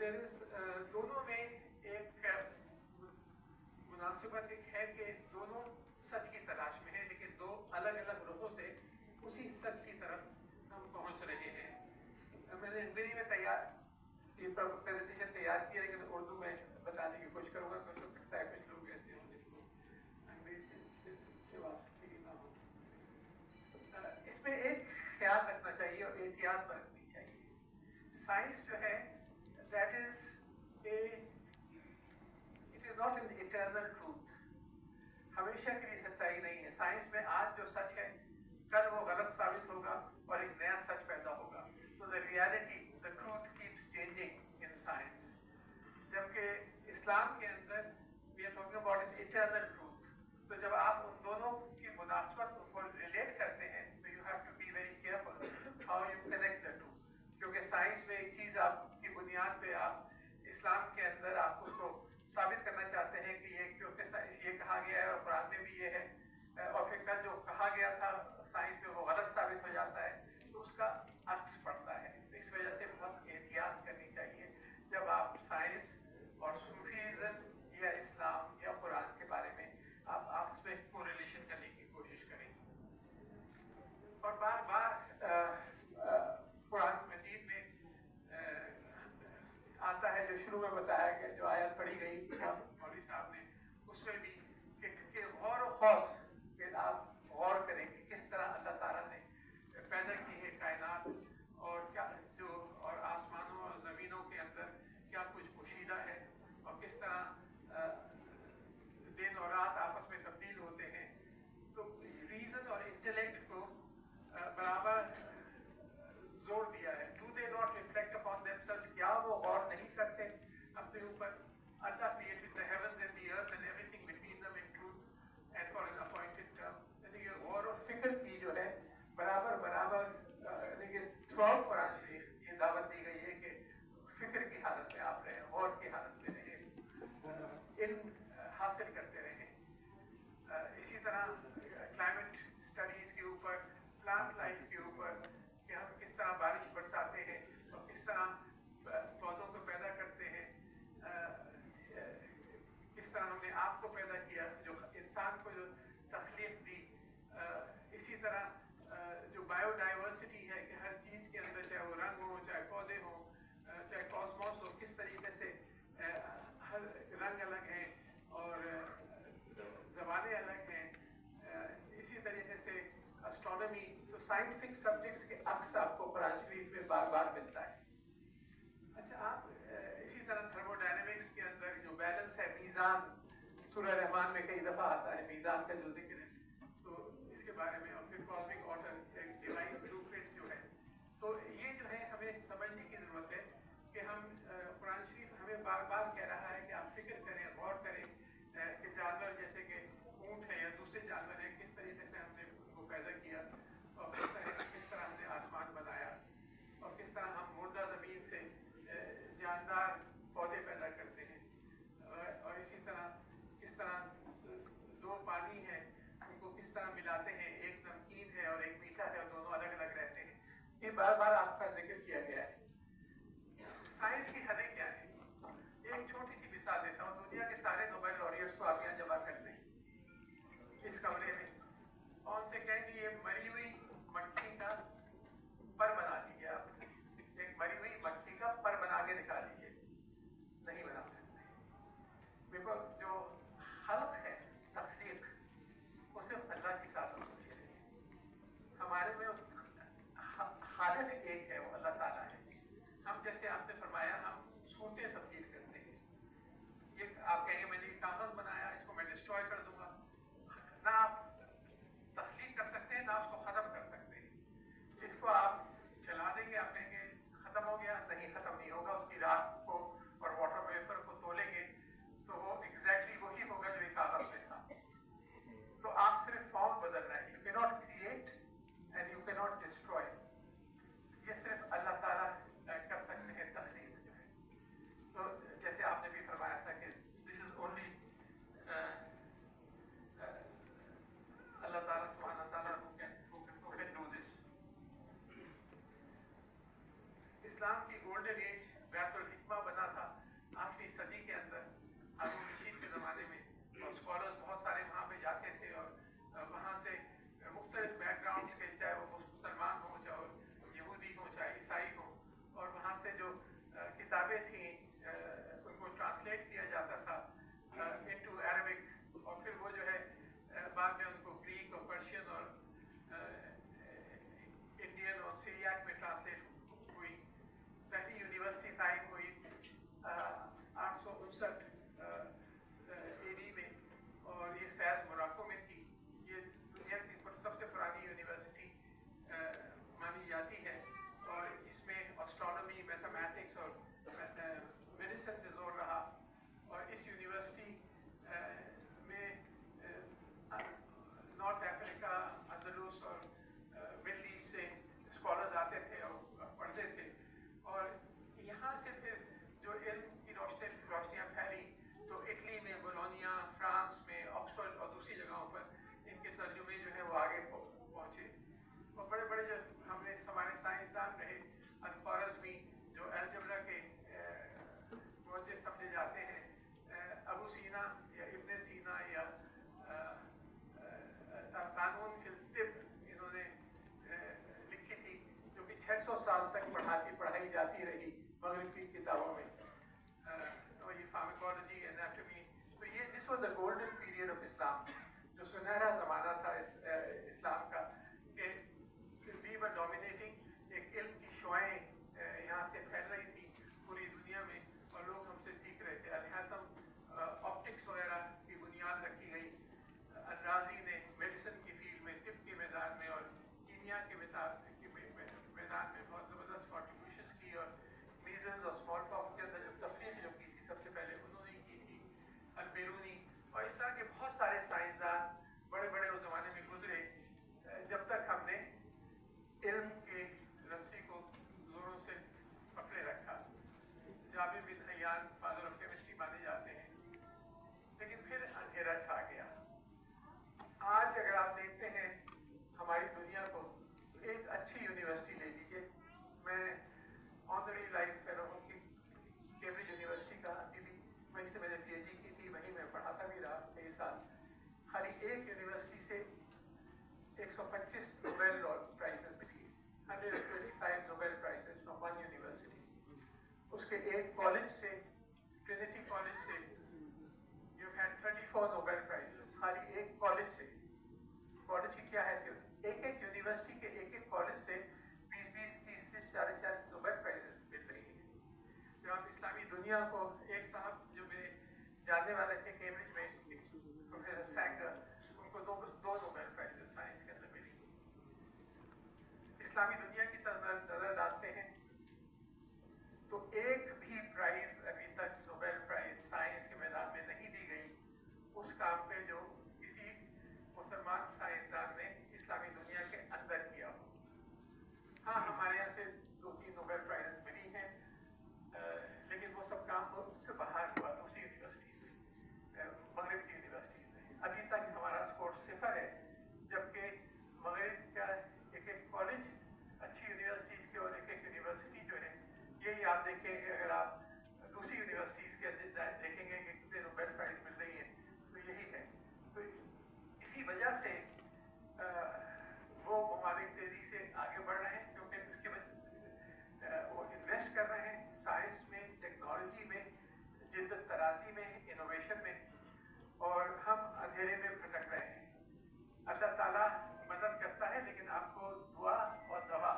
there is दोनों में एक मुनासिबत एक है कि दोनों सच की तलाश में है, लेकिन दो अलग अलग रुखों से उसी सच की तरफ हम पहुंच रहे हैं. मैंने अंग्रेजी में ये प्रेजेंटेशन तैयार किया, लेकिन उर्दू में बताने की कोशिश करूँगा. कुछ हो सकता है कुछ लोग ऐसे हों जिनको अंग्रेजी से वापसी ना हो. इसमें एक ख्याल रखना चाहिए और एहतियात बरतनी चाहिए. साइंस जो है that is it is not an eternal truth. हमेशा के लिए सच्चाई नहीं है. साइंस में आज जो सच है कल वो गलत साबित होगा और एक नया सच पैदा होगा. तो the reality, the truth keeps changing in science. जबकि इस्लाम के अंदर we are talking about an eternal truth. तो जब आप उन दोनों की मुनासबत को रिलेट करते हैं तो you have to be very careful how you connect the two. क्योंकि साइंस में एक चीज़ आपकी बुनियाद पे आप इस्लाम के अंदर आप उसको साबित करना चाहते हैं कि ये क्योंकि ये कहा गया है और कुरान में भी ये है, और फिर कल जो कहा गया था साइंस में वो गलत साबित हो जाता है, तो उसका अक्स पड़ता है. तो इस वजह से बहुत एहतियात करनी चाहिए जब आप साइंस और सूफीज़्म या इस्लाम या कुरान के बारे में आप आपस में कोरिलेशन करने की कोशिश करें. और बार बार कुरान मजीद में आता है जो शुरू में बताया गया, जो आयत पढ़ी गई मौलवी साहब ने, उसमें भी कि गौर व खौस कि आप गौर करें कि किस तरह अल्लाह ताला ने पैदा की है कायनात और क्या जो और आसमानों और ज़मीनों के अंदर क्या कुछ पोशीदा है और किस तरह दिन और रात आपस में तब्दील होते हैं. तो रीज़न और इंटेलेक्ट को बराबर जोर दिया है. Do they not reflect upon themselves. क्या वो गौर नहीं करते अपने ऊपर? Allah created the heavens and the earth and everything between them in truth and for an appointed term. यानी कि गौर और फिक्र की जो है बराबर बराबर यानी कि थ्रू आउट कुरान शरीफ ये दावत दी गई है कि फिक्र की हालत में आप रहें, गौर की हालत में रहें, इल्म हासिल करते रहें. इसी तरह क्लाइमेट स्टडीज़ के ऊपर, प्लांट लाइफ के ऊपर कि हम किस तरह बारिश बरसाते हैं और किस तरह पौधों को पैदा करते हैं, किस तरह हमने आपको पैदा किया, जो इंसान को जो तखलीक दी. इसी तरह जो बायोडाइवर्सिटी है कि हर चीज़ के अंदर चाहे वो रंग हो, चाहे पौधे हों, चाहे कॉस्मोस हो, किस तरीके से हर रंग अलग हैं और ज़बानें अलग हैं. इसी तरीके से एस्ट्रोनॉमी, तो साइंटिफिक सब्जेक्ट्स के अक्स आपको कुरान शरीफ में बार बार मिलता है. अच्छा, आप इसी तरह थर्मोडायनेमिक्स के अंदर जो बैलेंस है, मीज़ान, सूरह रहमान में कई दफ़ा आता है मीज़ान का जो जिक्र है, तो इसके बारे में, और फिर कॉस्मिक ऑर्डर एक डिवाइन ब्लूप्रिंट जो है, तो ये जो है हमें समझने की ज़रूरत है कि हम कुरान शरीफ हमें बार बार कह रहा है कि आप फिक्र करें, गौर करें कि जानवर जैसे कि ऊँट है या दूसरे जानवर हैं, किस तरीके से हमने उनको पैदा किया और किस तरह हमने आसमान बनाया और किस तरह हम मुर्दा ज़मीन से जानदार पौधे पैदा करते हैं. और इसी तरह किस तरह दो पानी है उनको किस तरह मिलाते हैं, एक नमकीन है और एक मीठा है और दोनों अलग अलग रहते हैं. ये बार बार आपका जिक्र किया गया है. साइंस की हदें क्या है? एक छोटी सी मिसाल देता हूँ. दुनिया के सारे नोबेल लॉरियट्स को आप यहाँ जमा कर दें इस कमरे में और उनसे कहेंगे ये मरी हुई मक्खी का पर बना दीजिए. आप एक मरी हुई मक्खी का पर बना के दिखा दीजिए. नहीं बना सकते. बिकॉज जो खल्क है, तख्लीक, वो सिर्फ अल्लाह के साथ मुमकिन है. हमारे में खालिक एक है, वो अल्लाह ताला है. हम जैसे आपने फरमाया हम सूरतें तब्दील करते हैं. ये आप कहेंगे मैंने ये कागज़ बनाया, इसको मैं डिस्ट्रॉय कर दूंगा. ना आप तख्लीक कर सकते हैं ना उसको ख़त्म कर सकते हैं. इसको आप चला देंगे, आप कहेंगे ख़त्म हो गया, नहीं ख़त्म नहीं होगा. उसकी राख को और वाटर वेपर को तोलेंगे तो वो एग्जैक्टली वही होगा जो एक कागज़ में था. तो आप सिर्फ फॉर्म बदल रहे हैं. You can not create and you can not destroy. ये सिर्फ अल्लाह ताला कर सकते हैं तख्लीक जो है. तो जैसे आपने भी फरमाया था कि दिस इज ओनली अल्लाह ताला सुब्हानहू तआला who can do this. इस्लाम की गोल्डन एज बैतुल हिकमा बना था विज्ञान फादर ऑफ केमिस्ट्री माने जाते हैं, लेकिन फिर अंधेरा छा गया। आज अगर आप देखते हैं हमारी दुनिया को, तो एक अच्छी यूनिवर्सिटी ले लीजिए, मैं ऑनररी लाइफ फेलो हूँ कि कैम्ब्रिज यूनिवर्सिटी का, अभी भी वहीं से मैंने PhD की थी, वहीं मैं पढ़ाता भी रहा कई साल। खाली एक यूनिवर्सिटी से 125 नोबेल प्राइजेस मिली है, 125 Nobel prizes from one university. उसके एक कॉलेज से, ट्रिनिटी कॉलेज से, यू हैड 34 नोबेल प्राइजेस, खाली एक कॉलेज से। कॉलेज की क्या हैसियत, एक एक यूनिवर्सिटी के एक एक कॉलेज से 20-20, 30-30, 40-40 नोबेल प्राइजेस मिल रही है। जब आप इस्लामी दुनिया को, एक साहब जो मेरे जानने वाले थे कैम्ब्रिज में, प्रोफेसर सैंगर, उनको दो नोबेल प्राइजेस साइंस के अंदर मिली। इस्लामी दुनिया की तरफ नजर डालते हैं तो एक भी प्राइज अभी तक नोबेल प्राइज साइंस के मैदान में नहीं दी गई उस काम पे जो किसी मुसलमान साइंसदान ने इस्लामी दुनिया के अंदर किया हो। हाँ, हमारे यहाँ से 2-3 नोबेल प्राइज मिली हैं, लेकिन वो सब काम मुझसे बाहर हुआ, दूसरी यूनिवर्सिटी से, मगरब की यूनिवर्सिटी से। अभी तक हमारा स्कोर 0 है, जबकि मगरब का एक एक कॉलेज, अच्छी यूनिवर्सिटीज़ के, और एक एक यूनिवर्सिटी जो है, यही आप देखेंगे, अगर आप दूसरी यूनिवर्सिटीज़ के देखेंगे कि कितने नोबेल प्राइज मिल रही है, तो यही है। तो इसी वजह से वो ममालिक तेज़ी से आगे बढ़ रहे हैं, क्योंकि उसके वो इन्वेस्ट कर रहे हैं साइंस में, टेक्नोलॉजी में, जिद्दत तराजी में, इनोवेशन में, और हम अंधेरे में भटक रहे हैं। अल्लाह ताला मदद करता है, लेकिन आपको दुआ और दवा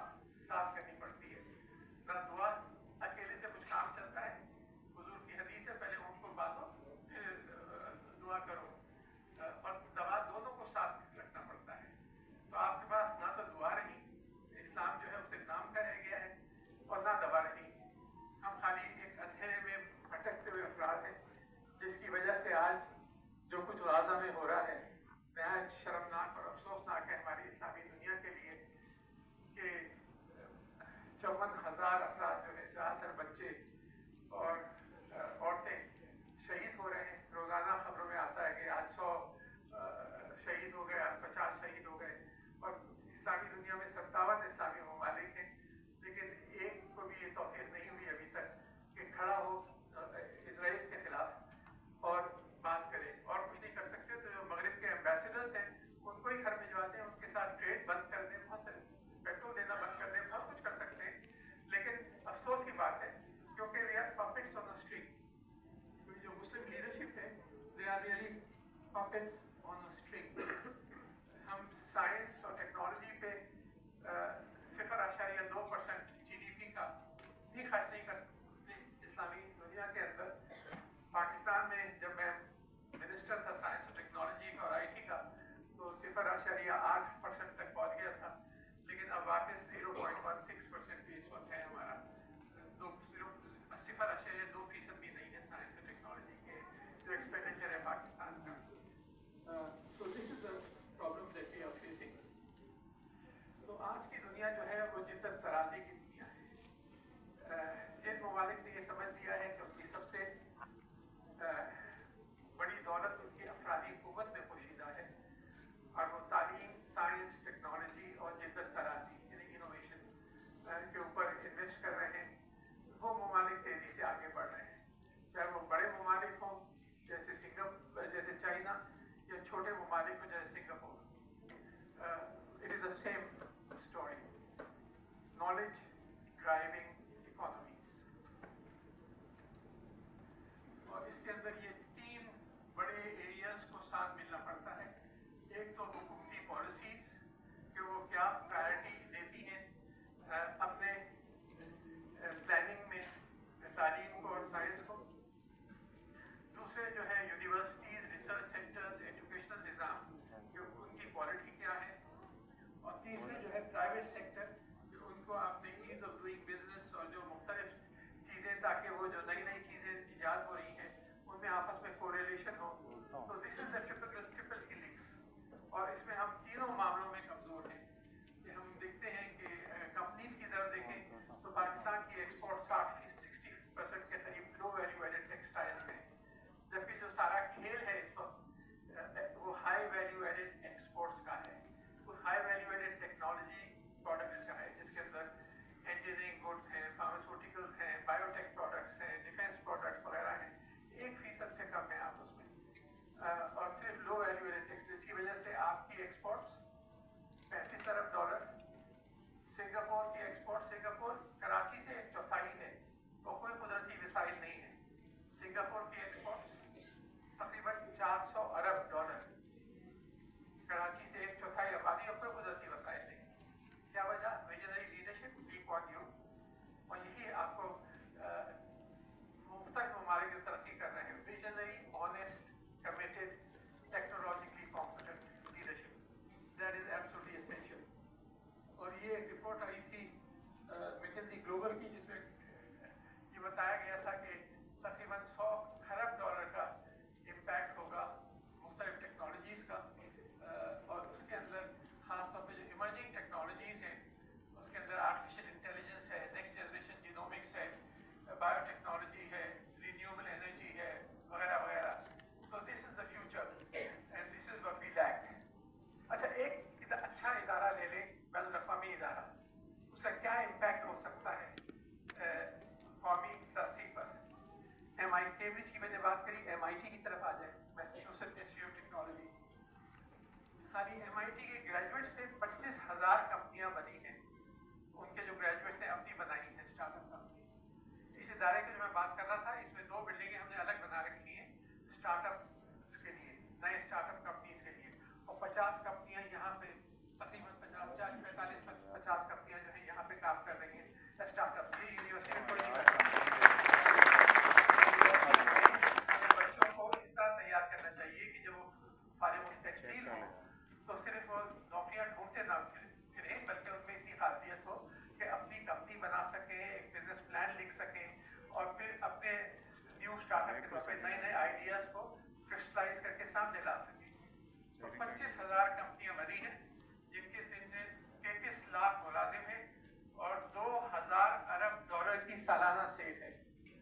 साथ करनी पड़ती है। ना दुआ अकेले से कुछ काम चलता है, हुजूर की हदीस है, पहले उनको बांधो फिर दुआ करो, और दवा दोनों को साथ रखना पड़ता है। तो आपके पास ना तो दुआ रही, इस्लाम जो है उससे नाम का रह गया है, और ना दवा रही। हम खाली एक अंधेरे में भटकते हुए अफराद हैं, जिसकी वजह से आज जो कुछ गाज़ा में हो रहा है, नहायत शर्मनाक और अफसोसनाक है हमारी इस्लामी दुनिया के लिए, कि 54,000 अफराद जो है, 4,000 बच्चे और औरतें शहीद हो रहे हैं। रोज़ाना खबरों में आता है कि आज 100 शहीद हो गए, आज 50 शहीद हो गए, और इस्लामी दुनिया में 57 इस्लामी ममालिक हैं, लेकिन एक को भी ये तौफीक नहीं हुई अभी तक कि खड़ा हो इजराइल के खिलाफ और बात करे। और कुछ नहीं कर सकते तो जो मगरब के एम्बेसडर्स हैं उनको ही घर भिजवाते हैं, उनके साथ ट्रेड बंद कर दें, बहुत पेट्रोल देना बंद कर दें, बहुत कुछ कर सकते हैं। लेकिन अफसोस की बात है, क्योंकि we are puppets on the string. जो मुस्लिम लीडरशिप है, they are really puppets on the string. हम साइंस और टेक्नोलॉजी पे 0.2% GDP का भी खर्च नहीं करते इस्लामी दुनिया के अंदर। पाकिस्तान में जब मैं मिनिस्टर था साइंस और टेक्नोलॉजी का और IT का, तो 0.8% तक पहुंच गया था, लेकिन अब वापस 0.16% भी इस वक्त है हमारा। 0.2% भी नहीं है साइंस और टेक्नोलॉजी के जो एक्सपेंडिचर है पाकिस्तान का। तो this is the problem that we are facing. तो आज की दुनिया जो है वो जिद्दत तराजी की दुनिया है। जिन ममालिक ने ये समझ लिया है कि उनकी सबसे बड़ी दौलत उनकी अफरादी हुकूमत में पोशीदा है, और वो तालीम, साइंस, टेक्नोलॉजी और जिद्दत तराजी यानी इनोवेशन के ऊपर इन्वेस्ट कर रहे हैं, वो ममालिक तेज़ी से आगे बढ़ रहे हैं। चाहे वो बड़े ममालिक हों जैसे जैसे चाइना, या छोटे ममालिक हों जैसे Singapore. It is the same story, knowledge driving economies. और इसके अंदर ये 3 बड़े एरियाज को साथ मिलना पड़ता है। एक तो हुकूमती पॉलिसीज़ कि वो क्या प्रायोरिटी देती हैं अपने प्लानिंग में तालीम को और साइंस को। दूसरे जो है यूनिवर्सिटीज़, रिसर्च सेंटर्स, एजुकेशनल निज़ाम कि उनकी क्वालिटी क्या है। और तीसरे जो है प्राइवेट सेक्टर, जो उनको आपने ईज़ ऑफ डूइंग बिजनेस और जो मुख्तलिफ चीज़ें, ताकि वो जो नई नई चीज़ें ईजाद हो रही हैं उनमें आपस में कोरिलेशन हो। तो दिस इज़ द ट्रिपल हिलिक्स। और इसमें हम तीनों मामलों में कमज़ोर हैं। कि हम देखते हैं कि कंपनीज की तरफ देखें तो पाकिस्तान की एक्सपोर्ट 60% के करीब लो वैल्यू कैम्ब्रिज की मैंने बात करी, MIT की तरफ आ जाए, मैसाचुसेट्स इंस्टीट्यूट ऑफ टेक्नोलॉजी। खाली MIT के ग्रेजुएट से 25,000 कंपनियां बनी हैं, उनके जो ग्रेजुएट्स ने अपनी बनाई हैं स्टार्टअप कंपनी। इस इदारे की जो मैं बात कर रहा था, इसमें 2 बिल्डिंगें हमने अलग बना रखी हैं स्टार्टअप के लिए, नए स्टार्टअप कंपनीज के लिए, और 50 कंपनियां यहाँ पे, तकरीबन 50 कंपनियां जो है यहाँ पे काम कर रही हैं स्टार्टअप। ये यूनिवर्सिटी में थोड़ी बच्चों को इस तरह तैयार करना चाहिए कि जब वो फारिग तहसील हो तो सिर्फ वो नौकरियां ढूंढते ना फिरें, बल्कि उनमें इतनी काबिलियत हो कि अपनी कंपनी बना सकें, एक बिजनेस प्लान लिख सकें और फिर अपने न्यू स्टार्टअप के तौर पर नए नए आइडियाज को क्रिस्टलाइज करके सामने ला सकें। तो 25,000 कंपनियां बनी हैं जिनके 33 लाख मुलाजिम हैं और 2,000 अरब डॉलर की सालाना सेल है।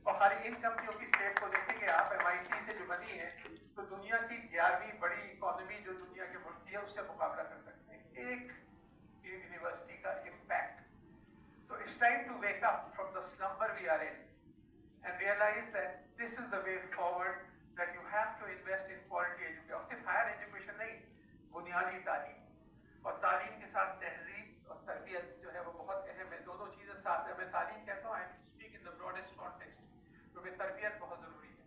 और हर इन कंपनियों की सेल को देखेंगे आप, MIT से जो बनी है, तो दुनिया की 11वीं बड़ी इकोनॉमी जो दुनिया के मुल्क की है उससे मुकाबला कर सकते हैं, एक यूनिवर्सिटी का इम्पैक्ट। तो it's time to wake up from the slumber we are in and realize that this is the way forward, that you have to invest in quality education। और सिर्फ हायर एजुकेशन नहीं, बुनियादी तालीम और तालीम के साथ तहजीब और तरबियत जो है वो बहुत अहम है। दोनों चीज़ें साथ हैं। मैं तालीम कहता हूँ, I speak in the broadest context, क्योंकि तरबियत बहुत ज़रूरी है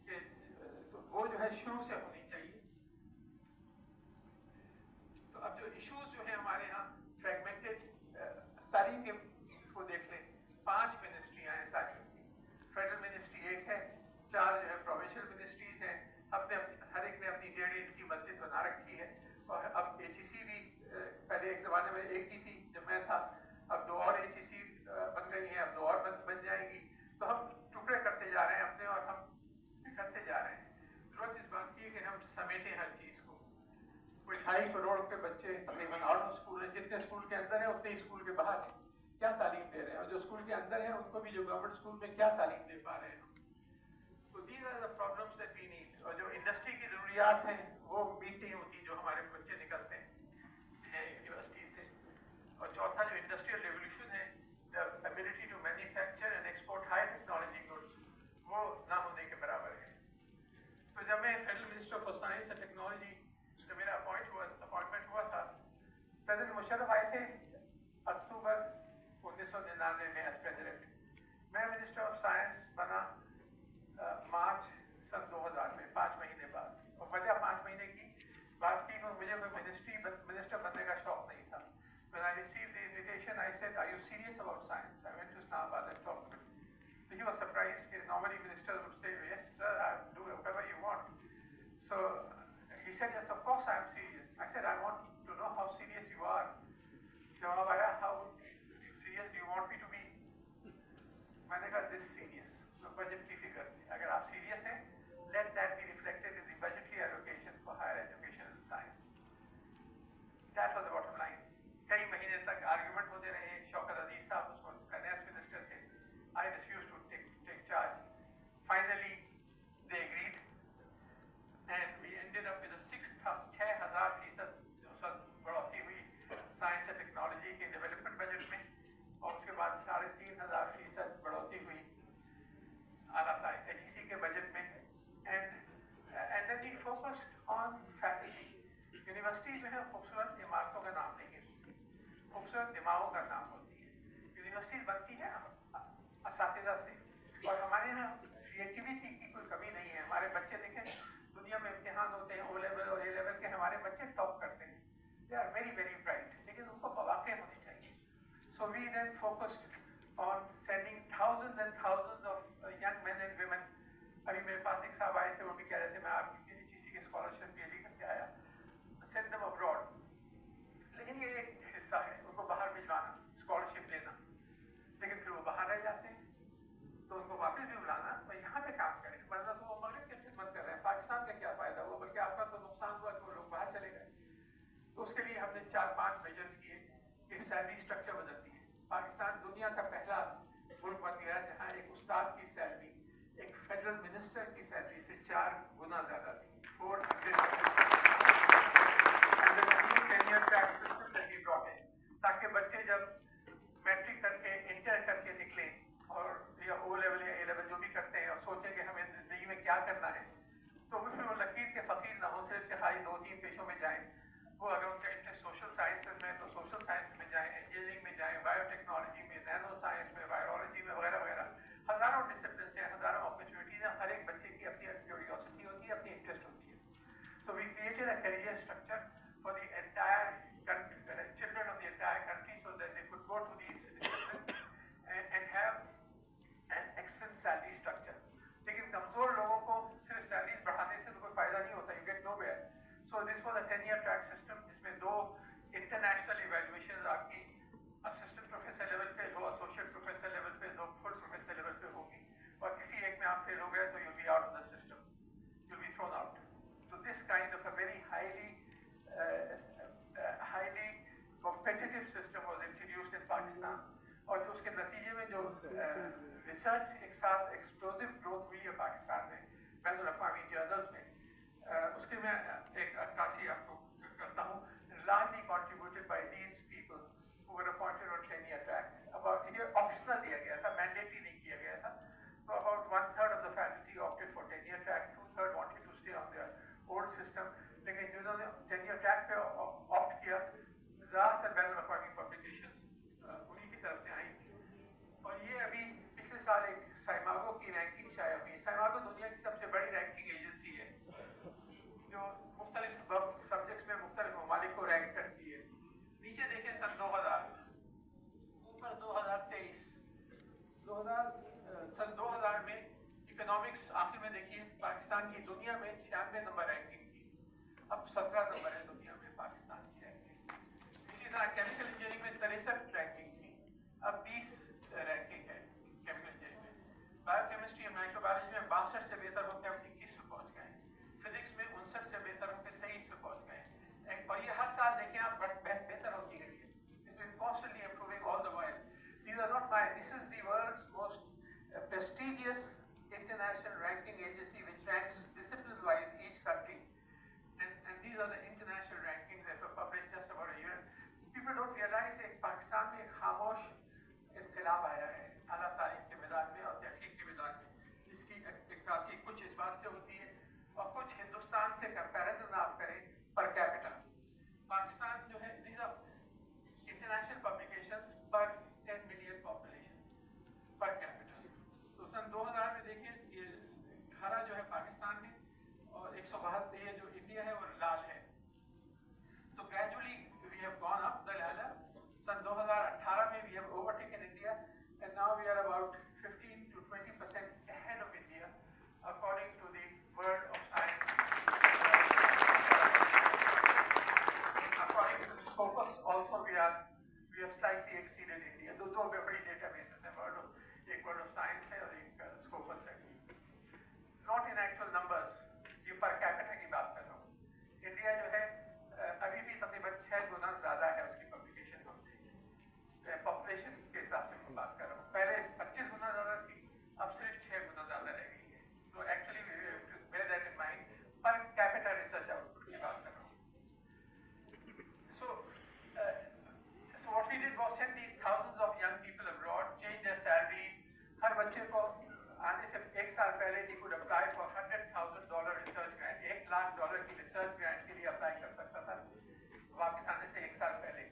कि तो वो जो है शुरू से होनी चाहिए। तो अब जो इश्यूज जो है हमारे यहाँ फ्रेगमेंटेड तालीम के को देख लें, 5 मिनिस्ट्रियाँ हैं तालीम की। फेडरल मिनिस्ट्री एक है, 4 जो है प्रोविंशियल मिनिस्ट्रीज हैं, अपने हर एक ने अपनी 1.5 इंच की मस्जिद बना रखी है। और अब HEC भी पहले एक ज़माने में एक ही थी जब मैं था, अब 2 और HEC बन गई हैं, अब 2 और बन जाएंगी। तो हम टुकड़े करते जा रहे हैं अपने और हम बिखरते जा रहे हैं। जरूरत इस बात की है कि हम समेटें हर चीज़ को। कोई 2.5 करोड़ के बच्चे तकरीबन आउट ऑफ स्कूल हैं, जितने स्कूल के अंदर हैं उतने ही स्कूल के बाहर हैं, क्या तालीम दे रहे हैं, और जो स्कूल के अंदर हैं उनको भी जो गवर्नमेंट स्कूल में क्या तालीम दे पा रहे हैं। तो these are the problems that we need. और जो इंडस्ट्री की ज़रूरियात हैं वो मीट नहीं होती जो हमारे बच्चे निकलते हैं यूनिवर्सिटी से। और चौथा जो इंडस्ट्रियल रेवोल्यूशन है, the ability to manufacture and export high technology goods, वो ना होने के बराबर है। तो जब मैं federal minister for science and technology जब मेरा अपॉइंटमेंट हुआ था, प्रेसिडेंट मुशर्रफ आए थे अक्टूबर 1999 में एज प्रेसिडेंट। मैं मिनिस्टर ऑफ साइंस बना मार्च सन 2000 में, 5 महीने बाद। और वजह 5 महीने की बात की, मुझे कोई मिनिस्टर बनने का शौक नहीं था। When I received the invitation, I said, "Are you serious about science?" I went to Islamabad and talked to him. So he was surprised. Normally ministers would say, "Yes, sir, I'll do whatever you want." So he said, "Yes, of course I am serious." I said, "I want to know how serious you are." जवाब आया, "How serious do you want me to be?" मैंने कहा, "This serious." तो budget की figure थी, अगर आप serious हैं, let that be reflected in the budgetary allocation for higher education and science. That was the bottom line. कई महीने तक आर्ग्यूमेंट होते रहे। शौकत अजीज साहब उसको फाइनेंस मिनिस्टर थे। I refused to take charge. Finally, they agreed, and we ended up with a 6,000% बढ़ोतरी हुई साइंस एंड टेक्नोलॉजी के डेवलपमेंट बजट में, और उसके बाद 3,500% बढ़ोतरी हुई आला HEC के बजट में। And then we focused on faculty. University जो है खूबसूरत इमारतों का नाम नहीं है, खूबसूरत दिमागों का नाम होती है। यूनिवर्सिटी बनती है असातिज़ा से, और हमारे यहाँ क्रिएटिविटी की कोई कमी नहीं है। हमारे बच्चे देखें, दुनिया में इम्तिहान होते हैं O लेवल और A लेवल के, हमारे बच्चे टॉप करते हैं, they are very very bright, लेकिन उनको मौके होने चाहिए। So we then focused on sending thousands and thousands of young men and women. अभी मेरे पास एक साहब आए थे, वो भी कह रहे थे मैं आपकी HEC की स्कॉलरशिप के लिए करके आया, सेंड देम अब्रॉड। लेकिन ये एक हिस्सा है, उनको बाहर भिजवाना, स्कॉलरशिप लेना, लेकिन फिर वो बाहर रह जाते हैं, तो उनको वापस भी बुलाना, तो यहाँ पे काम करें, वरना तो वो मगरब की खिदमत कर रहे हैं। पाकिस्तान का क्या फ़ायदा हुआ, बल्कि आपका तो नुकसान हुआ कि वो लोग बाहर चले गए। तो उसके लिए हमने 4-5 मेजर्स किए कि सैलरी स्ट्रक्चर बदलती है। पाकिस्तान दुनिया का पहला मुल्क बन गया जहाँ एक उस्ताद की सैलरी एक फेडरल मिनिस्टर की सैलरी से 4 गुना ज़्यादा थी, 400%। ताकि बच्चे जब मैट्रिक करके इंटर करके निकलें और या O लेवल या A लेवल जो भी करते हैं और सोचें कि हमें کیا کرنا ہے. تو وہ لکیر کے فقیر نہ ہو, صرف سے خالی 2-3 پیشوں میں جائیں. وہ اگر ان کا انٹرسٹ سوشل سائنسز میں تو سوشل سائنس میں جائیں, انجینئرنگ میں جائیں, بایو ٹیکنالوجی میں, نینو سائنس میں, وائرولوجی میں وغیرہ وغیرہ. ہزاروں ڈسپلنس ہیں, ہزاروں اپرچونیٹیز ہیں. ہر ایک بچے کی اپنی کیوریوسٹی ہوتی ہے, اپنی انٹرسٹ ہوتی ہے. So we created a career structure for the entire children of the entire country so that they could go to these disciplines and have an excellent salary structure. لیکن کمزور لوگوں کو صرف سیلریز بڑھانے سے تو کوئی فائدہ نہیں ہوتا. You get nowhere. So this was a 10-year track system جس میں 2 انٹرنیشنل ایویلویشنز آپ کی اسسٹنٹ پروفیسر لیول پہ, 2 ایسوسیٹ پروفیسر لیول پہ, 2 فل پروفیسر لیول پہ ہوگی. اور کسی ایک میں آپ فیل ہو گئے تو you'll be out of the system. You'll be thrown out. So this kind of a very highly competitive system was introduced in Pakistan. اور اس کے نتیجے میں جو ریسرچ ایک ساتھ ایکسپلوزو گروتھ ہوئی ہے پاکستان میں بین الاقوامی جرنلز میں, اس کے میں ایک عکاسی آپ کو کرتا ہوں. largely contributed by these people who were appointed on 10-year track. About یہ optional دیا گیا تھا, mandatory نہیں کیا گیا تھا. So about 1/3 of the faculty opted for 10-year track, 2/3 wanted to stay on their old system. لیکن جنہوں نے 10-year track پہ opt کیا, زیادہ تر بین الاقوامی پبلیکیشنز انہیں کی طرف سے آئیں. اور یہ ابھی پچھلے سال ایک سائماگو کی رینکنگ شائع ہوئی. سائماگو دنیا کی سب سے بڑی رینکنگ ایجنسی ہے جو مختلف سبجیکٹس میں مختلف ممالک کو رینک کرتی ہے. نیچے دیکھیں سن 2000, اوپر 2023. سن 2000 میں اکنامکس آخر میں دیکھیے پاکستان کی دنیا میں 96 نمبر رینکنگ تھی, اب 17 نمبر ہے دنیا میں پاکستان کی رینکنگ. اسی طرح کیمیکل انجینئرنگ میں 63 رینکنگ تھی, اب 20 رینکنگ ہے کیمیکل انجینئرنگ میں. بایو کیمسٹری اور مائکرو بایولوجی میں 62 سے بہتر ہو کے ہم 21 پہ پہنچ گئے. فزکس میں 59 سے بہتر ہو کے 23 پہ پہنچ گئے. اور یہ ہر سال دیکھیں آپ بہتر ہوتی گئی ہے. It's been constantly improving all the while. These are not mine. This is the world's most prestigious international ranking agency which ranks discipline-wise each country. And these are the international rankings that were published just about a year. People don't realize that Pakistan میں ایک خاموش انقلاب آیا ہے اعلیٰ تعلیم کے میدان میں اور تحقیق کے میدان میں, جس کی عکاسی کچھ اس بات سے ہوتی ہے اور کچھ ہندوستان سے کمپیریزن آپ کریں پر کیپٹا. پاکستان جو ہے these are international publications per 10 million population per capita. تو سن 2000 میں دیکھیں یہ ہرا جو ہے پاکستان ہے اور 172 یہ جو انڈیا ہے وہ لال ہے. تو gradually we have gone up the ladder. سن 2018 میں we have overtaken India and now we are about 15 to 20% ahead of India according to the World of Science. According to the Scopus also we have slightly exceeded India. دو بڑی data bases ہیں, ایک World of Science ہے اور ایک Scopus ہے. Not in actual numbers, یہ per capita کی بات کر رہا ہوں. انڈیا جو ہے ابھی بھی تقریباً 6 گنا زیادہ ہے اس کی پبلیکیشن ہم سے. پاپولیشن کے حساب سے میں بات کر رہا ہوں. پہلے 25 گنا زیادہ تھی, اب صرف 6 گنا زیادہ رہ گئی ہے. تو actually bear that in mind, per capita research out put کی بات کر رہا ہوں. So what we did was send these thousands of young people abroad, change their salaries. ہر بچے کو آنے سے ایک سال پہلے he could apply for $100,000 research grant. $100,000 کی ریسرچ گرانٹ کے لیے اپلائی کر سکتا تھا واپس آنے سے ایک سال پہلے,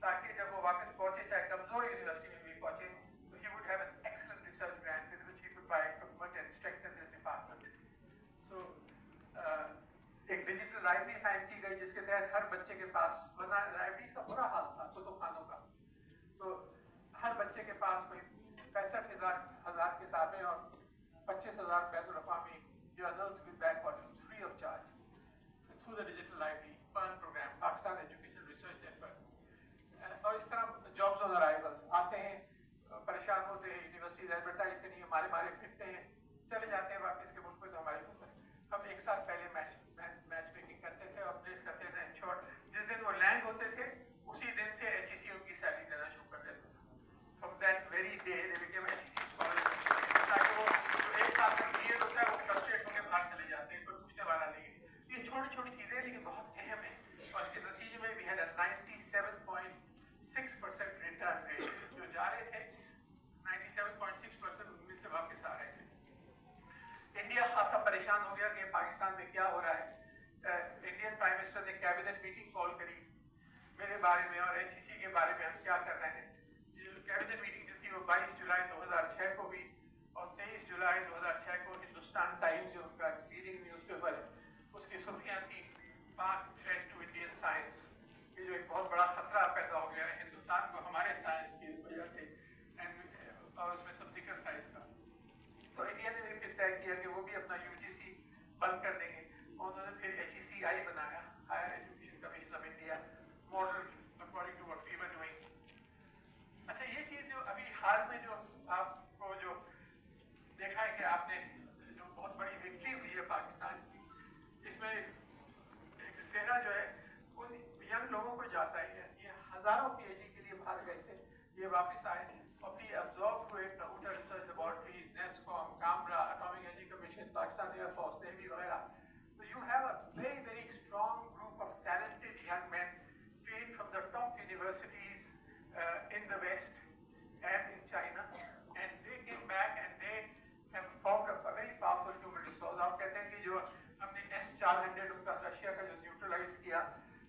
تاکہ جب وہ واپس پہنچے چاہے کمزور یونیورسٹی میں بھی پہنچے تو he would have an excellent research grant with which he could buy equipment and strengthen his department. So ایک ڈیجیٹل لائبریری قائم کی گئی جس کے تحت ہر بچے کے پاس, ورنہ لائبریریز کا برا حال تھا کتب خانوں کا, تو ہر بچے کے پاس کوئی 65,000 کتابیں اور 25,000 بین الاقوامی journals with back volumes free of charge through the digital library PERN program, Pakistan Educational Research Network. اور اس طرح جابز آن ارائیول آتے ہیں, پریشان ہوتے ہیں, یونیورسٹیز ایڈورٹائز کے لیے مارے پھرتے ہیں, چلے جاتے ہیں واپس کے ملک میں. تو ہمارے ہم ایک سال پہلے میچ میکنگ کرتے تھے اور پلیس کرتے تھے. شورٹ جس دن وہ لینڈ ہوتے تھے اسی دن سے HEC ان کی سیلری دینا شروع کر دیتا تھا. From that very day they became HEC scholars. تاکہ وہ ایک سال کا پیریڈ ہوتا ہے وہ فرسٹریٹ ہو کے باہر چلے جاتے ہیں, کوئی پوچھنے والا نہیں ہے. یہ چھوٹی چھوٹی چیزیں لیکن بہت اہم ہیں. اور اس کے نتیجے میں we had a 97.6% return rate. جو جا رہے تھے 97.6% ان میں سے واپس آ رہے تھے. انڈیا خاصا परेशान हो गया कि पाकिस्तान में क्या हो रहा है. इंडियन प्राइम मिनिस्टर ने कैबिनेट मीटिंग कॉल करी मेरे बारे में और HEC के बारे में हम क्या कर रहे हैं. ये कैबिनेट मीटिंग जो थी वो 22 जुलाई 2006 को भी और 23 जुलाई 2006 को हिंदुस्तान टाइम्स जो उनका लीडिंग न्यूज़पेपर है उसकी सुर्खियाँ थी पाक थ्रेट टू इंडियन साइंस. ये जो एक बहुत बड़ा खतरा पैदा हो गया है हिंदुस्तान को हमारे साइंस की वजह से और उसमें सब जिक्र था इसका. तो इंडिया ने फिर तय किया कि वो भी अपना UGC बंद कर देंगे. उन्होंने फिर HECI बनाया, higher education commission of India, model according to what we were doing. अच्छा, ये चीज़ जो अभी हाल में जो आपको जो देखा है कि आपने जो बहुत बड़ी विक्ट्री हुई है पाकिस्तान की, इसमें एक सेना जो है उन यंग लोगों को जाता ही है. ये हज़ारों PhD के लिए बाहर गए थे, ये वापस आए और भी अब्जॉर्व हुए computer research laboratories, NASSCOM, Kamra, atomic energy commission, Pakistan air force, navy वगैरह. तो you have a very very strong group of talented young man trained from the top universities in the West and in China, and they came back and they have formed a very powerful human resource. आप कहते हैं कि जो हमने S-400 उनका Russia का जो neutralise किया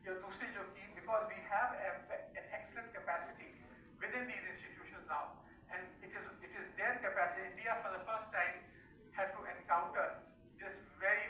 या दूसरी जो की, because we have an excellent capacity within these institutions now, and it is their capacity. India for the first time had to encounter this very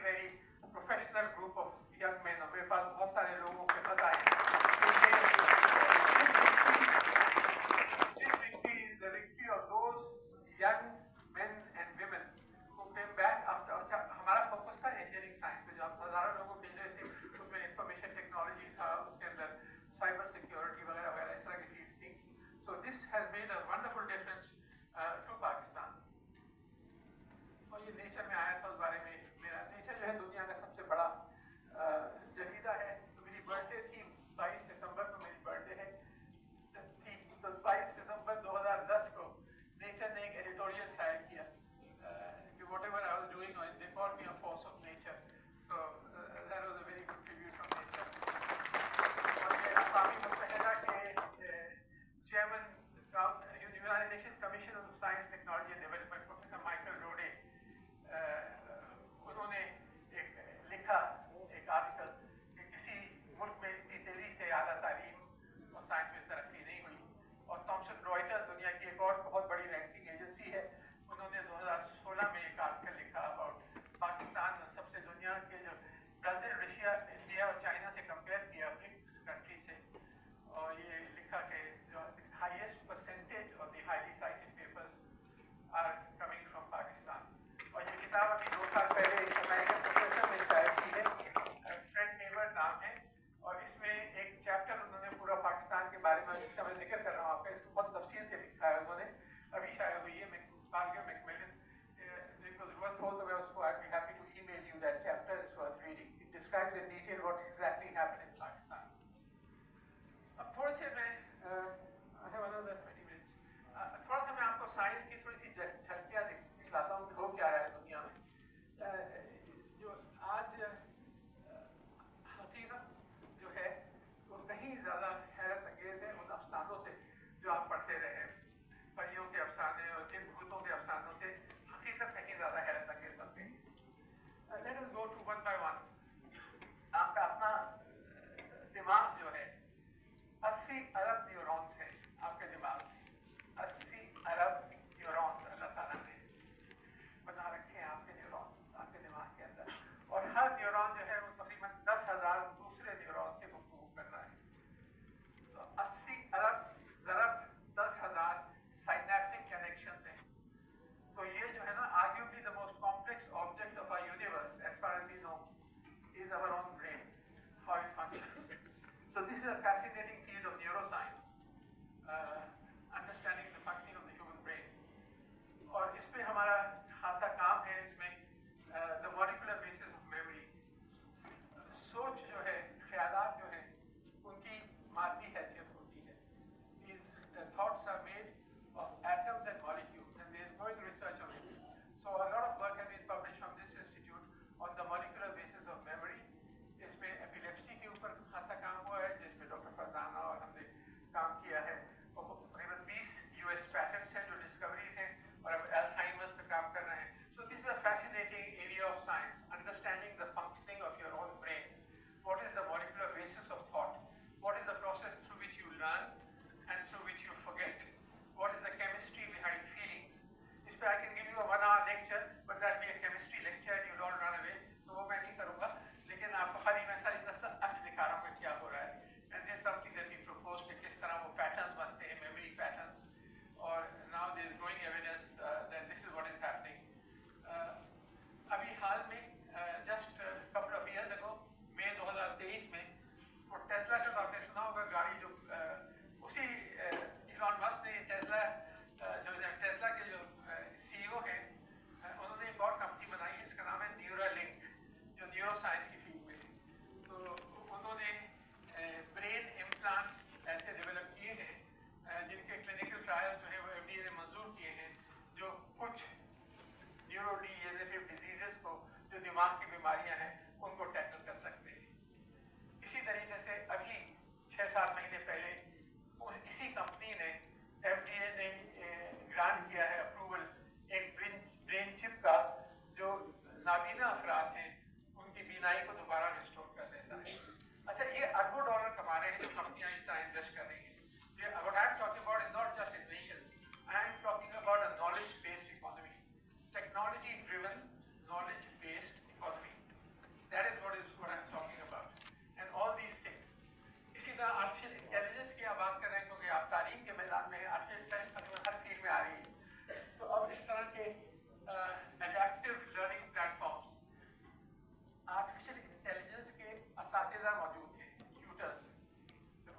दिमाग की बीमारियां हैं उनको टैकल कर सकते हैं। इसी तरीके से अभी 6-7 महीने पहले इसी कंपनी ने, FDA ने ग्रांट किया है अप्रूवल एक ब्रेन चिप का जो नाबीना अफराद हैं उनकी बीनाई को दोबारा रिस्टोर कर देता है। अच्छा, ये अरबों डॉलर कमा रहे हैं जो कंपनियां इस तरह इन्वेस्ट कर रही हैं। What I'm talking about is not just innovation. I am talking about a knowledge-based economy, technology-driven, knowledge-based economy. That is what I'm talking about. And all these things. इसी तरह आर्टिफिशियल इंटेलिजेंस की आप बात कर रहे हैं क्योंकि आप तालीम के मैदान में आर्टिफिशियल इंटेलिजेंस हर फील्ड में आ रही है। तो अब इस तरह के adaptive learning platforms, artificial intelligence के असातिज़ा मौजूद हैं, ट्यूटर्स,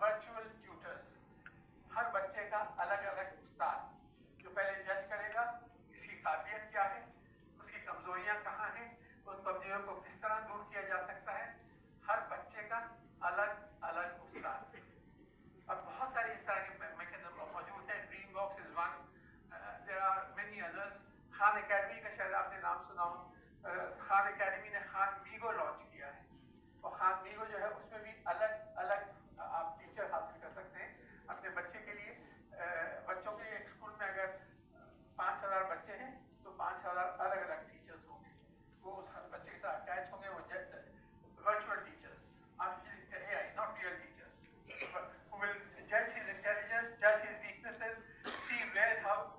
वर्चुअल ट्यूटर्स, हर बच्चे का अलग अलग उस्ताद जो पहले जज करेगा इसकी काबिलियत क्या है, उसकी कमजोरियां कहाँ हैं, उन कमजोरियों को किस तरह दूर किया जा सकता है, हर बच्चे का अलग अलग उस्ताद। अब बहुत सारे इस तरह के मैकेनिज्म मौजूद हैं। Dream box is one, there are many others. Khan Academy का शायद आपने नाम सुना हो। खान एकेडमी ने खान मीगो लॉन्च किया है और खान मीगो जो है उसमें भी अलग अलग आप टीचर हासिल कर सकते हैं अपने बच्चे के लिए। बच्चों के एक स्कूल में अगर 5,000 बच्चे हैं तो 5,000 अलग अलग टीचर्स होंगे, वो उस बच्चे के साथ अटैच होंगे। वो virtual teachers, artificial AI, not real teachers, who will judge his intelligence, judge his weaknesses, see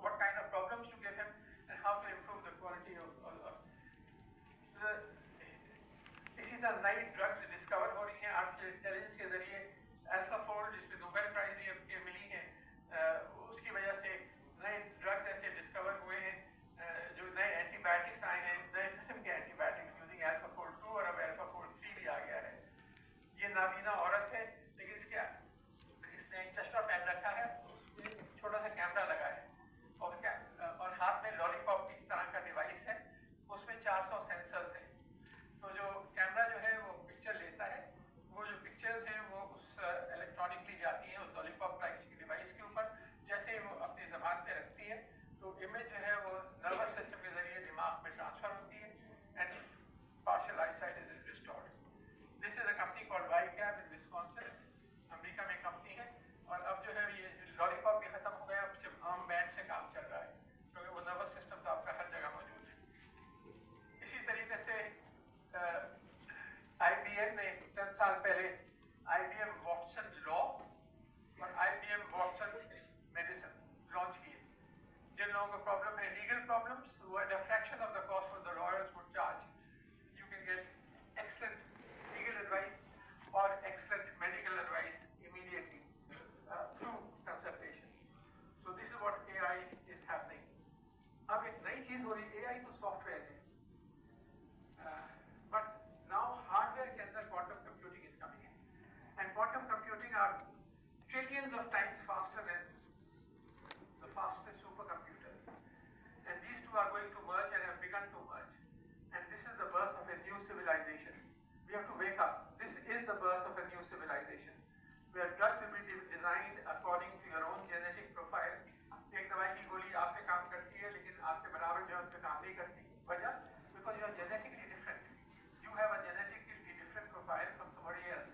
what kind of problems to give him and how to improve the quality of इसी तरह नई drugs discover हो रही हैं artificial intelligence के जरिए। AlphaFold जिसमें Nobel prize भी मिली है, उसकी वजह से नए ड्रग्स ऐसे डिस्कवर हुए हैं जो नए एंटीबायोटिक्स आए हैं, नए किस्म के एंटीबायोटिक्स यूजिंग अल्फाफोल्ड 2 और अब अल्फाफोल्ड 3 भी आ गया है। ये नाबीना औरत है लेकिन इसने चश्मा पहन रखा है, छोटा सा कैमरा लगा है और हाथ में लॉलीपॉप की तरह का डिवाइस है, उसमें 400 सेंसर्स हैं। तो जो कैमरा जो है वो पिक्चर लेता है, वो जो पिक्चर्स हैं वो उस इलेक्ट्रॉनिकली जाती हैं उस लॉलीपॉप टाइप की डिवाइस के ऊपर। जैसे ही वो अपनी ज़बान पे रखती है तो इमेज जो है वो नर्वस सिस्टम के जरिए दिमाग में ट्रांसफर होती है and partial eyesight is restored. This is a company called Wicab in Wisconsin, America में कंपनी है। और अब जो है ये लॉलीपॉप भी खत्म हो गया, अब सिर्फ आर्म बैंड से काम चल रहा है क्योंकि वो नर्वस सिस्टम तो आपका हर जगह मौजूद है। इसी तरीके से IBM ने चंद साल पहले IBM वॉटसन लॉ और IBM वॉटसन मेडिसिन लॉन्च किए। जिन लोगों को प्रॉब्लम है लीगल प्रॉब्लम्स, वो at a fraction of the cost of the lawyers would charge, you can get excellent legal advice और excellent medical advice immediately through consultation. So this is what AI is happening. अब एक नई चीज़ हो रही है, AI तो software है, but now hardware के अंदर quantum computing is coming in, and quantum computing are trillions of times faster than the fastest supercomputers, and these two are going to merge and have begun to merge, and this is the birth of a new civilization. We have to wake up. This is the birth of a new civilization where drugs will be designed according to your own genetic profile. एक दवाई की गोली आप पे काम करती है लेकिन आपके बराबर जो है उन पे काम नहीं करती। वजह because you are genetically different. You have a genetically different profile from somebody else.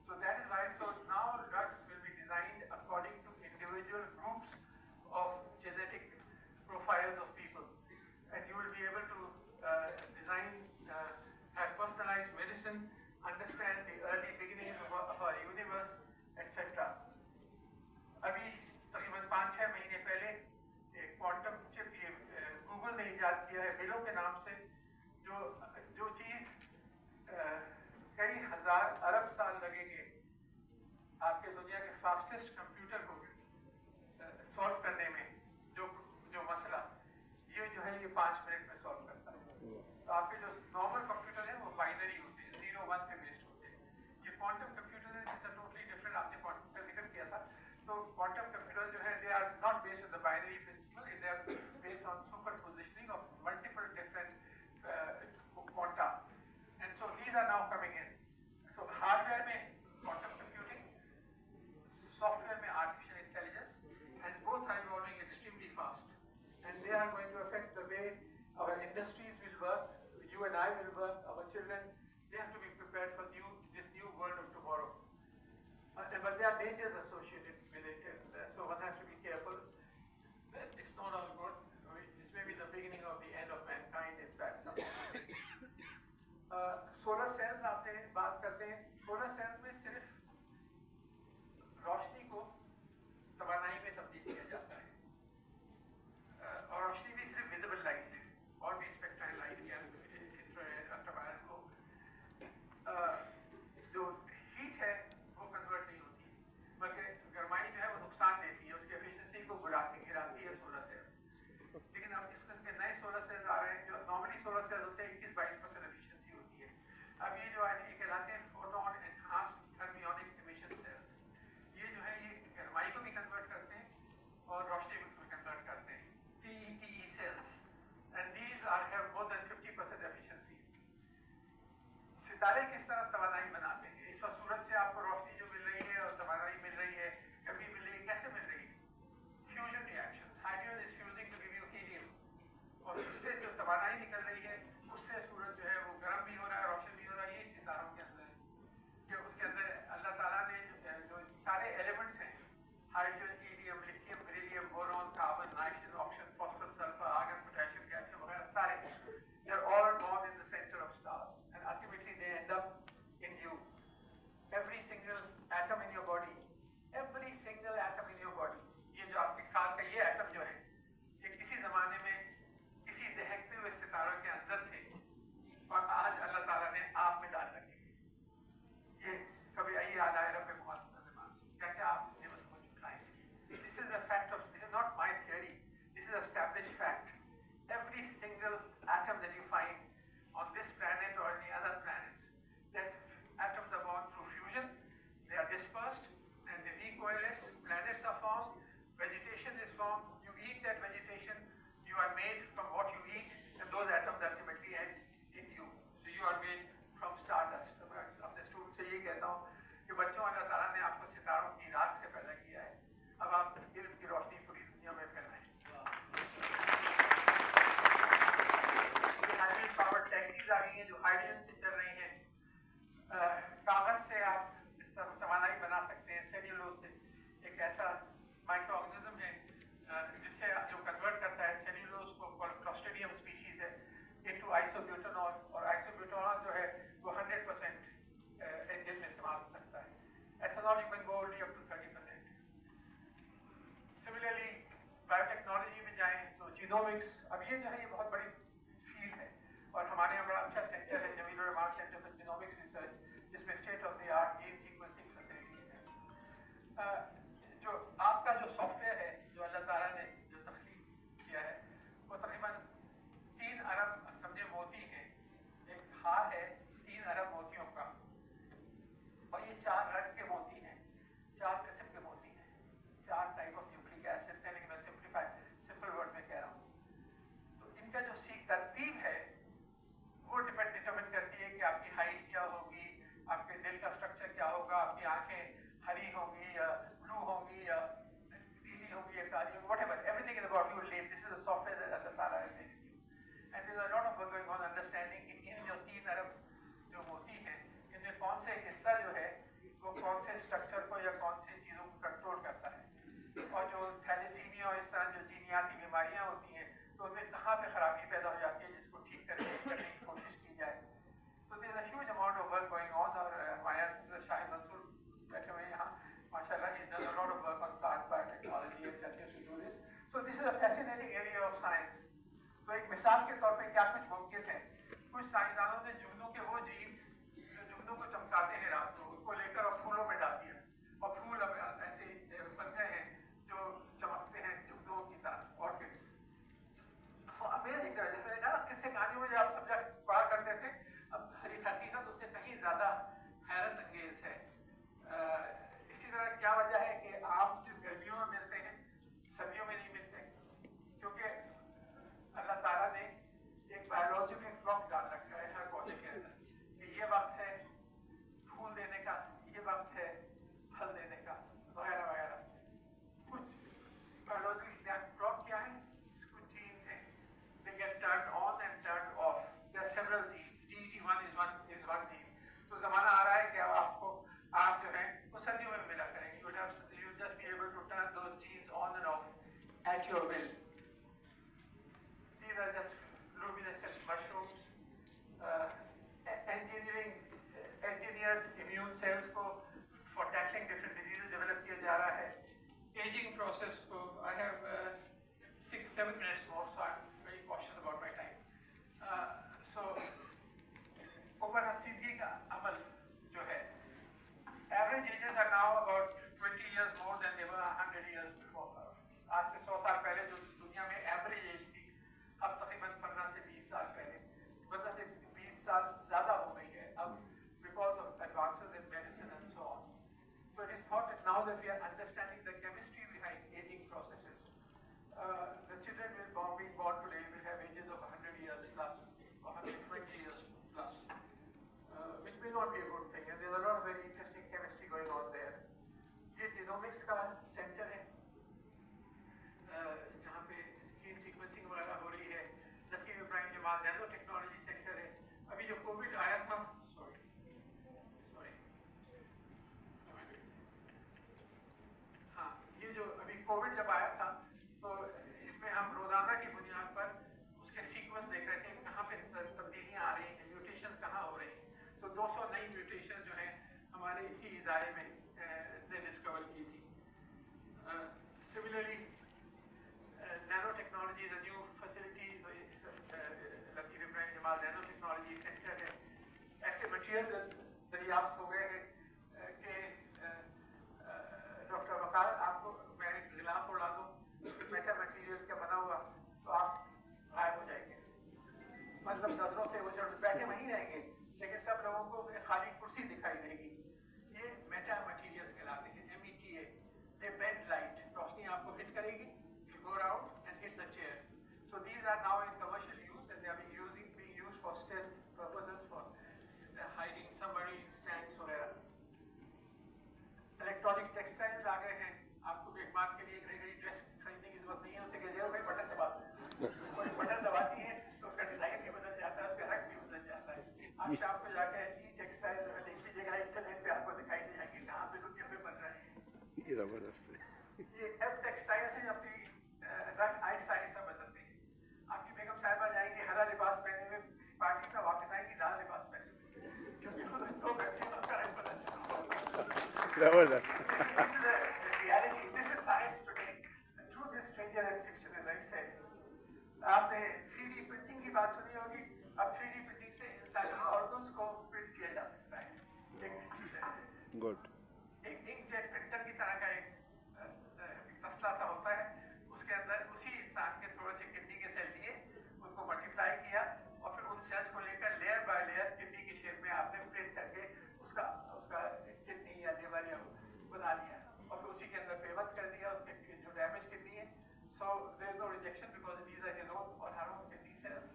So that is why, so now drugs will be designed according to individual groups of genetic profiles of people. And you will be able to design, have personalized medicine, understand the early beginnings of our universe, etc. अभी तकरीबन 5-6 महीने पहले एक quantum chip ये Google ने इजाद किया है बिलो के नाम से, जो चीज़ कई हज़ार अरब साल लगेंगे आपके दुनिया के फास्टेस्ट कंप्यूटर को सॉल्व करने में, जो मसला ये जो है ये 5 मिनट में सॉल्व करता है। तो आपके जो नॉर्मल कंप्यूटर हैं वो बाइनरी होते हैं, 0-1 पे बेस्ड होते हैं। ये क्वांटम कंप्यूटर है जिसका टोटली डिफरेंट, आपने क्वांटम का जिक्र किया था। तो क्वांटम कंप्यूटर जो है they are not based on the binary principle, they are based on super positioning of multiple different quanta, and so these are now coming in. So hardware में quantum computing, software में artificial intelligence, and both are evolving extremely fast, and they are going to affect the way our industries will work. You and and I will work, our children, they have to be prepared for this new world of tomorrow. But there are dangers associated with it, and so one has to be careful. It's not all good. This may be the beginning of the end of mankind, in fact. Solar cells आपने बात करते हैं. Solar cells में सिर्फ रोशनी को तवानाई में तब्दील किया जाता है. और रोशनी भी सिर्फ विजिबल लाइट और भी स्पेक्ट्रल लाइट या अल्ट्रावायलेट को जो हीट है वो कन्वर्ट नहीं होती, बल्कि गर्माई जो है वो नुकसान देती है, उसकी एफिशिएंसी को गिराती है सोलर सेल्स. लेकिन अब इसके नए सोलर सेल्स आ रहे हैं जो नॉर्मली सोलर सेल्स होते हैं 21-22% एफिशिएंसी होती है. अब ये जो है ये कहलाते हैं photon enhanced thermionic emission cells. ये जो है ये गर्माई को भी कन्वर्ट करते हैं और रोशनी को भी कन्वर्ट करते हैं. TETE cells, and these have more than 50% efficiency. सितारे किस तरह तवानाई बनाते हैं? इस वक्त सूरज से आपको रोशनी जो मिल रही है और तवानाई मिल रही है, गर्मी मिल रही है, कैसे मिल रही है? Fusion reactions. Hydrogen is fusing to give you helium, और उससे जो तवानाई निकल रही है उससे सूरज जो है वो गर्म भी हो रहा है, रोशन भी हो रहा है. ये सितारों के अंदर है कि उसके अंदर अल्लाह ताला ने जो सारे एलिमेंट्स हैं, hydrogen, helium, lithium, beryllium, boron, carbon, nitrogen, oxygen, phosphorus, sulphur, argon, potassium, calcium वगैरह सारे, they are all born in the center of stars, and ultimately they end up in single gene, GET1 is one gene. تو زمانہ آ رہا ہے کہ اب آپ جو ہے وہ سردیوں میں ملا کریں گے. You just be able to turn those genes on and off at your will. These are just luminescent mushrooms. Engineered immune cells کو for tackling different diseases develop کیا جا رہا ہے. Aging process کو I have 6-7 minutes more, so I'm very cautious about my time. So عمر رسیدگی کا عمل جو ہے, average ages are now about 20 years more than they were 100 years before. آج سے 100 سال پہلے جو دنیا میں average age تھی, اب تقریباً 15 سے 20 سال پہلے 15 سے 20 سال زیادہ ہو گئی ہے اب, because of advances in medicine and so on. So it is thought that now that we are understanding the chemistry behind aging processes, the children being born today will have ages of 100 years plus, or 120 years plus, which may not be a good thing. And there's a lot of very interesting chemistry going on there. یہ genomics کا centre ہے جہاں پہ Jain sequencing وغیرہ ہو رہی ہے. ذکیر ابراہیم جمال Nano technology centre ہے. ابھی جو کووڈ آیا تھا, ہاں یہ جو ابھی کووڈ جب آیا تھا تو اس میں ہم روزانہ کی بنیاد پر اس کے سیکوینس دیکھ رہے تھے کہ کہاں پہ تبدیلیاں آ رہی ہیں, میوٹیشنز کہاں ہو رہی ہیں. تو 200 نئی میوٹیشن جو ہیں ہمارے اسی ادارے میں نے ڈسکور کی تھی. Similarly Nano technology is a new facility, Latif Ibrahim Jamal Nano technology centre ہے. ایسے مٹیریل دریافت ہو گئے ہیں کہ ڈاکٹر وقار آپ کو میں ایک غلاف اڑا دوں میٹا مٹیریل کا بنا ہوا تو آپ غائب ہو جائیں گے, مطلب نظروں سے وہ بیٹھے وہیں رہیں گے لیکن سب لوگوں کو خالی کرسی دکھائی دے گی. یہ میٹا مٹیریلس کہلاتے ہیں, META. They bend light. روشنی آپ کو ہٹ کرے گی, you go around and hit the chair. So these are now in commercial use and they are being used for stealth purposes, for hiding submarines, tanks وغیرہ. Electronic textiles آ گئے ہیں. آپ کو ایک بات کے لیے ایک ریگری ڈریس خریدنے کی ضرورت نہیں ہے, اسے کہتے ہیں بھائی بٹن دبا دو, کوئی بٹن دباتی ہے تو اس کا ڈیزائن بھی بدل جاتا ہے, اس کا رنگ بھی بدل جاتا ہے. آپ شام کو جا کے ٹیکسٹائل جو ہے دیکھ لیجیے گا, انٹرنیٹ پہ آپ کو دکھائی دے جائیں گے کہاں پہ دنیا میں بن رہے ہیں. یہ زبردست ہے. یہ ایپ ٹیکسٹائل سے اپنی رنگ آہستہ آہستہ بدلتے ہیں. آپ کی بیگم صاحبہ جائیں گی ہرا لباس پہنے ہوئے کسی پارٹی میں, واپس آئیں گی لال لباس پہنے ہوئے, کیونکہ 2 گھنٹے میں اس کا رنگ بدل چکا ہوگا. This is science today. The truth is stranger than fiction, as I said. آپ نے 3D پرنٹنگ کی بات سنی ہوگی. اب 3D پرنٹنگ سے انسانی آرگنس کو پرنٹ کیا جا سکتا ہے. گڈ. ایک انک جیٹ پرنٹر کی طرح کا ایک تسلا سا ہوتا ہے, اس کے اندر اسی انسان کے تھوڑے سے کڈنی کے سیل لیے, ان کو ملٹیپلائی کیا اور پھر ان سیلس کو لے کر لیئر بائی لیئر کڈنی کی شیپ میں آپ نے پرنٹ کر کے اس کا کڈنی یا لیور یا بنا لیا اور پھر اسی کے اندر پیوت کر دیا اس کے جو ڈیمیج کڈنی ہے. So there is no rejection because these are his own or her own kidney cells.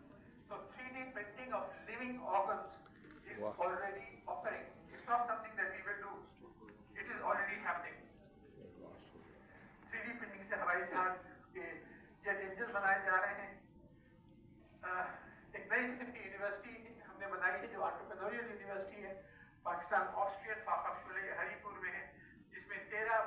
So 3D printing of living organs is already occurring. It's not something that we will do. It is already happening. 3D printing سے ہوائی جہاز کے jet engine بنائے جا رہے ہیں. ایک نئی قسم کی یونیورسٹی ہم نے بنائی ہے جو انٹرپرینوریل یونیورسٹی ہے, پاکستان آسٹریل فاقہ شعلے ہری پور میں ہے, جس میں 13